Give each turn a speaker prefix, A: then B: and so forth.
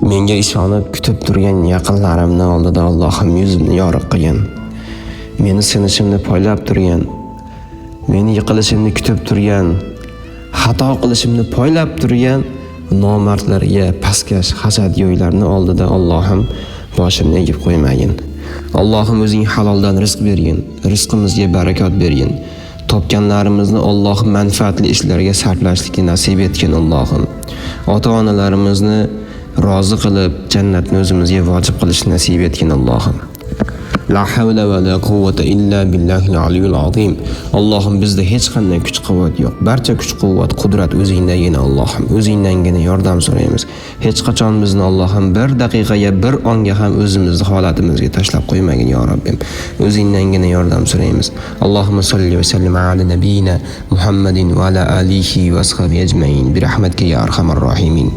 A: Menga ishonib kutib turgan yaqinlarimning oldida Allohim yuzimni yoriq qilgin. Meni sinishimni poylab turgan, meni yiqilishimni kutib turgan, xato qilishimni poylab turgan nomardlarga pastkash hasad yo'ylarni oldida Allohim boshimni egib qo'ymagin. Allohim o'zing haloldan rizq bergin, rizqimizga barakot bergin. Topganlarimizni Allohim manfaatli ishlarga sarflashlikni nasib etgin Allohim. Ota-onalarimizni rozi qilib jannatni o'zimizga vojib qilishni nasib etgin Allohim. La havla va la quvvata illa billahil aliyyil azim. Allohim bizda hech qanday kuch-quvvat yo'q. Barcha kuch-quvvat, qudrat o'zingdagina Allohim. O'zingdangina yordam so'raymiz. Hech qachon bizni Allohim bir daqiqaga, bir onga ham o'zimizni holatimizga tashlab qo'ymagin ya Rabbim. O'zingdangina yordam so'raymiz. Allohumma salli va sallim ala nabiyina Muhammadin va ala alihi va ashabihi ajmain bi rahmatika ya arhamar rohimin.